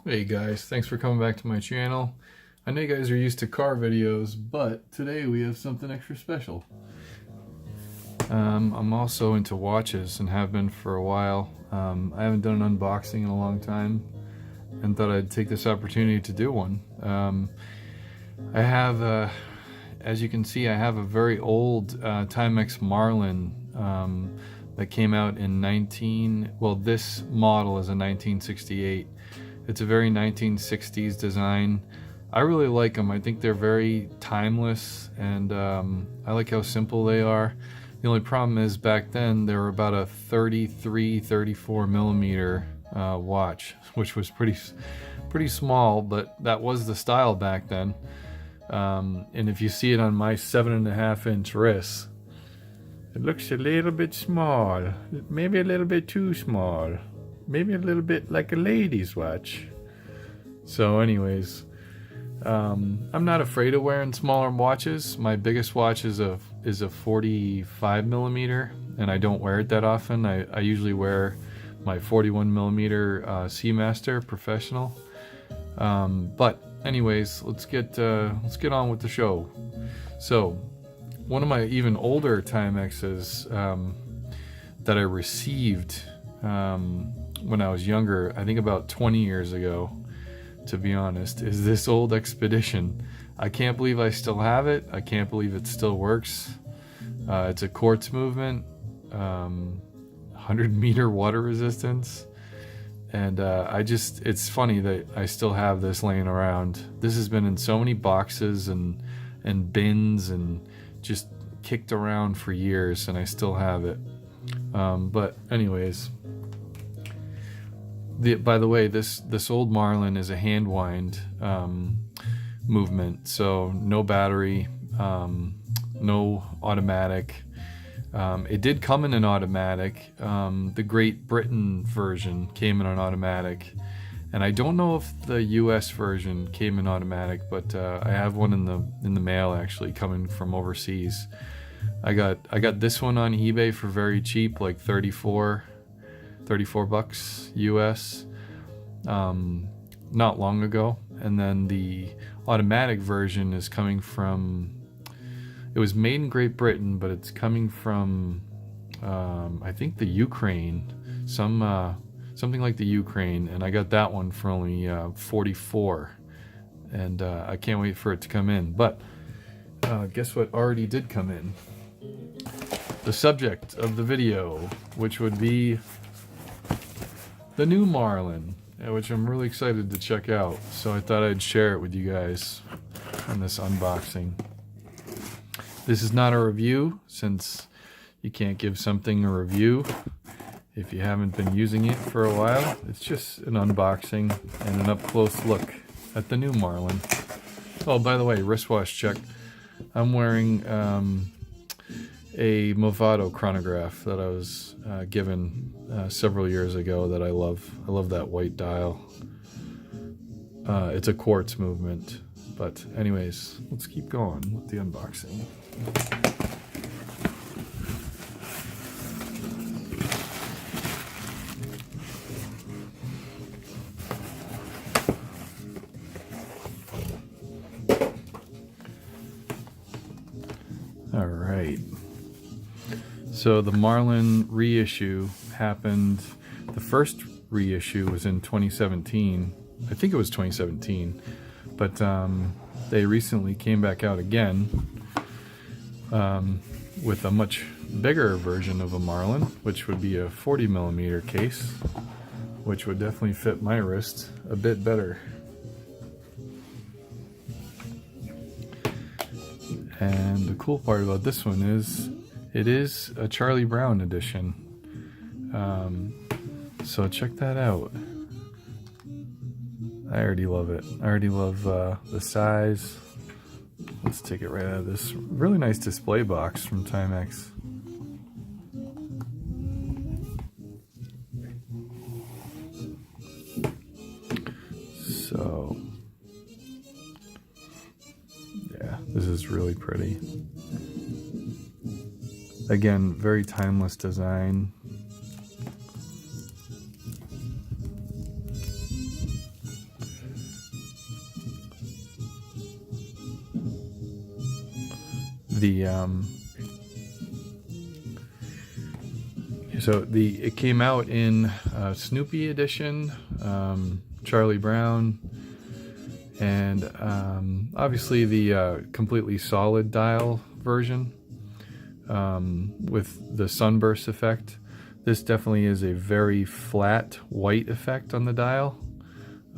Hey guys, thanks for coming back to my channel. I know you guys are used to car videos, but today we have something extra special. I'm also into watches and have been for a while. I haven't done an unboxing in a long time and thought I'd take this opportunity to do one. I have, as you can see, I have a very old Timex Marlin that came out in this model is a 1968. It's a very 1960s design. I really like them. I think they're very timeless, and I like how simple they are. The only problem is back then they were about a 34 millimeter watch, which was pretty small, but that was the style back then. And if you see it on my 7.5-inch wrist, it looks a little bit small, maybe a little bit too small. Maybe a little bit like a lady's watch. So anyways, I'm not afraid of wearing smaller watches. My biggest watch is a 45 millimeter, and I don't wear it that often. I usually wear my 41 millimeter Seamaster Professional. But anyways, let's get on with the show. So one of my even older Timexes that I received when I was younger, I think about 20 years ago, to be honest, is this old Expedition. I can't believe I still have it. I can't believe it still works. It's a quartz movement, 100-meter water resistance, and it's funny that I still have this laying around. This has been in so many boxes and bins and just kicked around for years, and I still have it. But anyways, by the way, this old Marlin is a hand wind movement, so no battery, no automatic. It did come in an automatic. The Great Britain version came in an automatic, and I don't know if the US version came in automatic, but I have one in the mail actually, coming from overseas. I got this one on eBay for very cheap, like 34 bucks US, not long ago. And then the automatic version is coming from, it was made in Great Britain, but it's coming from I think the Ukraine, something like the Ukraine, and I got that one for only 44, and I can't wait for it to come in. But guess what already did come in? The subject of the video, which would be the new Marlin, which I'm really excited to check out. So I thought I'd share it with you guys on this unboxing. This is not a review, since you can't give something a review if you haven't been using it for a while. It's just an unboxing and an up-close look at the new Marlin. Oh, by the way, wristwatch check. I'm wearing a Movado chronograph that I was given several years ago that I love. I love that white dial. It's a quartz movement. But anyways, let's keep going with the unboxing. All right. So the Marlin reissue happened. The first reissue was in 2017. I think it was 2017. But they recently came back out again with a much bigger version of a Marlin, which would be a 40 millimeter case, which would definitely fit my wrist a bit better. And the cool part about this one is it is a Charlie Brown edition. So check that out. I already love it. I already love the size. Let's take it right out of this really nice display box from Timex. So, yeah, this is really pretty. Again, very timeless design. It came out in Snoopy edition, Charlie Brown, and obviously the completely solid dial version with the sunburst effect. This definitely is a very flat white effect on the dial,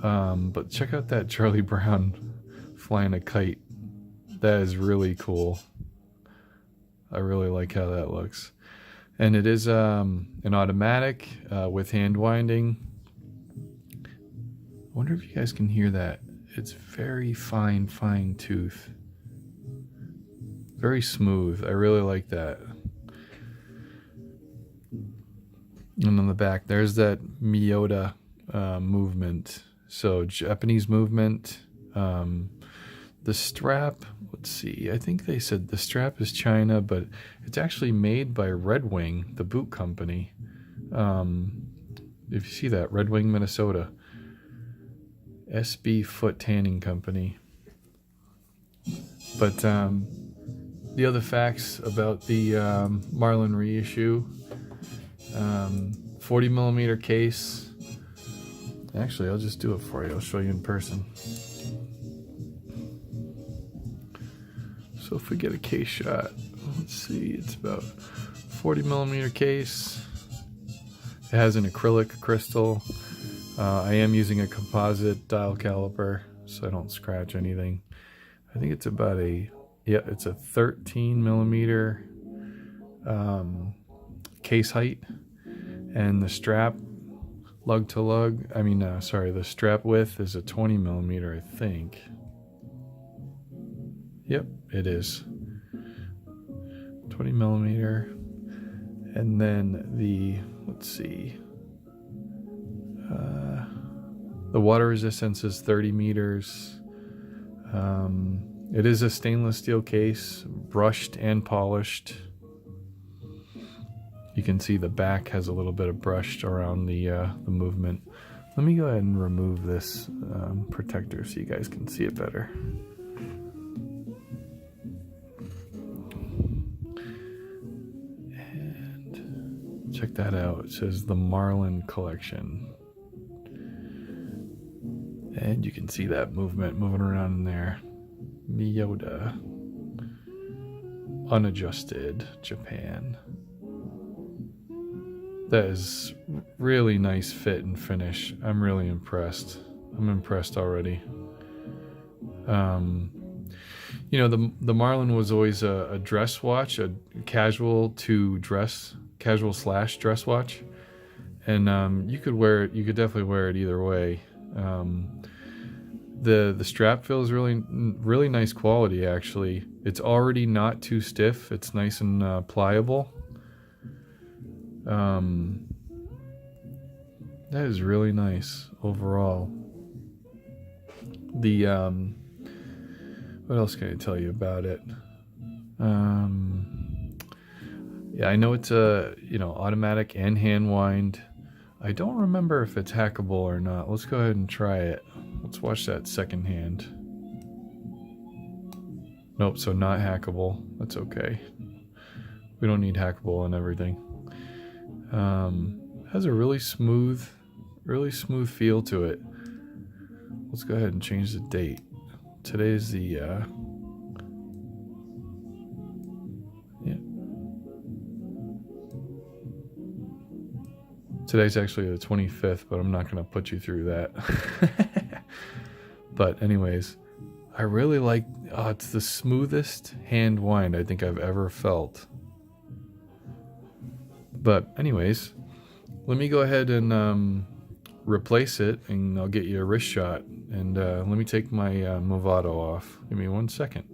but check out that Charlie Brown flying a kite. That is really cool. I really like how that looks. And it is an automatic with hand winding. I wonder if you guys can hear that. It's very fine tooth. Very smooth. I really like that. And on the back, there's that Miyota movement. So Japanese movement. The strap, let's see, I think they said the strap is China, but it's actually made by Red Wing, the boot company. If you see that, Red Wing, Minnesota. SB Foot Tanning Company. But the other facts about the Marlin reissue, 40 millimeter case. Actually, I'll just do it for you. I'll show you in person. So if we get a case shot, let's see, it's about 40 millimeter case. It has an acrylic crystal. I am using a composite dial caliper, so I don't scratch anything. I think it's about it's a 13 millimeter case height, and the strap lug to lug, the strap width is a 20 millimeter, I think. Yep, it is 20 millimeter. And then the water resistance is 30 meters. It is a stainless steel case, brushed and polished. You can see the back has a little bit of brushed around the movement. Let me go ahead and remove this protector so you guys can see it better. And check that out. It says the Marlin collection. And you can see that movement moving around in there. Miyota. Unadjusted, Japan. That is really nice fit and finish. I'm really impressed. I'm impressed already. The Marlin was always a dress watch, a casual / dress watch. And you could wear it, you could definitely wear it either way. The strap feels really nice quality, actually. It's already not too stiff. It's nice and pliable. That is really nice overall. What else can I tell you about it? Yeah, I know it's automatic and hand wind. I don't remember if it's hackable or not. Let's go ahead and try it. Let's watch that second hand. Nope, so not hackable. That's okay. We don't need hackable on everything. Has a really smooth feel to it. Let's go ahead and change the date. Today's the Today's actually the 25th, but I'm not going to put you through that. But anyways, I really like, it's the smoothest hand wind I think I've ever felt. But anyways, let me go ahead and replace it, and I'll get you a wrist shot. And let me take my Movado off. Give me 1 second.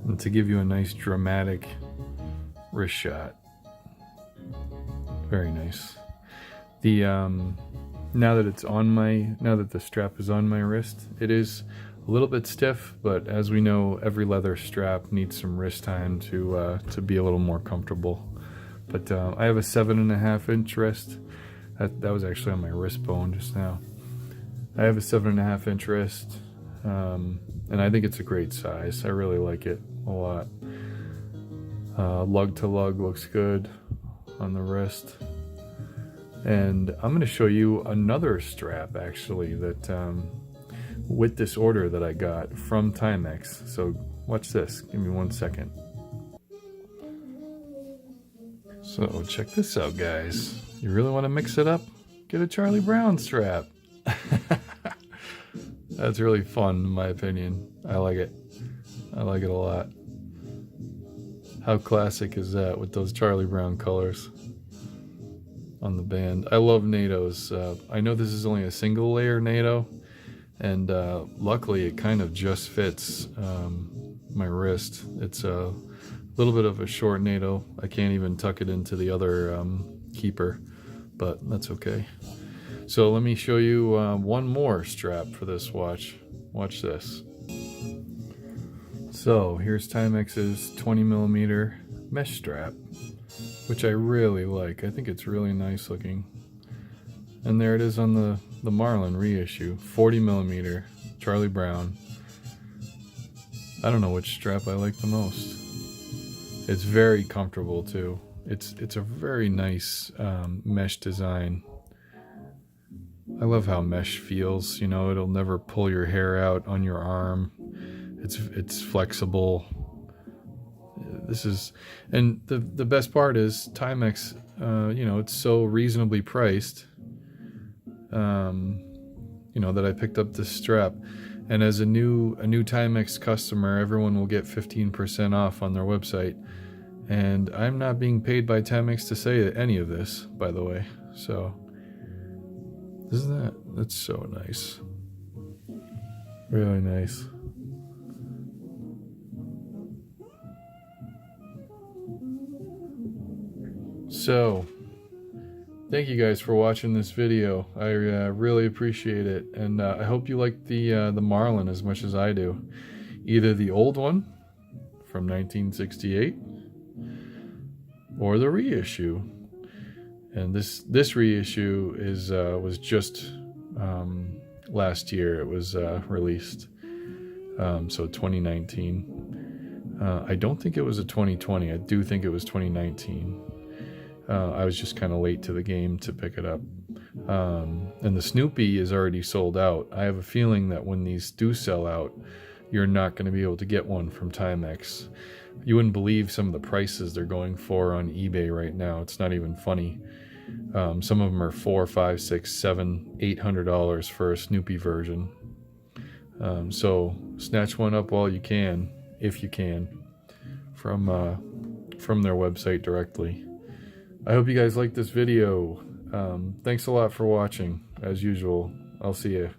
And to give you a nice dramatic wrist shot. Very nice. The now that the strap is on my wrist, it is a little bit stiff, but as we know, every leather strap needs some wrist time to be a little more comfortable. But I have a 7.5 inch wrist. That was actually on my wrist bone just now. I have a 7.5 inch wrist, and I think it's a great size. I really like it. a lot. Lug to lug looks good on the wrist. And I'm going to show you another strap actually that with this order that I got from Timex. So watch this. Give me 1 second. So check this out, guys. You really want to mix it up? Get a Charlie Brown strap. That's really fun in my opinion. I like it. I like it a lot. How classic is that with those Charlie Brown colors on the band? I love NATOs. I know this is only a single layer NATO, and luckily it kind of just fits my wrist. It's a little bit of a short NATO. I can't even tuck it into the other keeper, but that's okay. So let me show you one more strap for this watch. Watch this. So here's Timex's 20mm mesh strap, which I really like. I think it's really nice looking. And there it is on the Marlin reissue, 40mm Charlie Brown. I don't know which strap I like the most. It's very comfortable too. It's a very nice mesh design. I love how mesh feels, you know, it'll never pull your hair out on your arm. It's flexible. This is, and the best part is Timex, you know, it's so reasonably priced, you know, that I picked up this strap. And as a new Timex customer, everyone will get 15% off on their website. And I'm not being paid by Timex to say any of this, by the way. So, that's so nice. Really nice. So, thank you guys for watching this video. I really appreciate it, and I hope you like the Marlin as much as I do. Either the old one from 1968 or the reissue. And this reissue is was just last year. It was released, so 2019. I don't think it was a 2020. I do think it was 2019. I was just kind of late to the game to pick it up. And the Snoopy is already sold out. I have a feeling that when these do sell out, you're not going to be able to get one from Timex. You wouldn't believe some of the prices they're going for on eBay right now. It's not even funny. Some of them are $400, $500, $600, $700, $800 for a Snoopy version. So snatch one up while you can, if you can, from their website directly. I hope you guys liked this video. Thanks a lot for watching. As usual, I'll see you.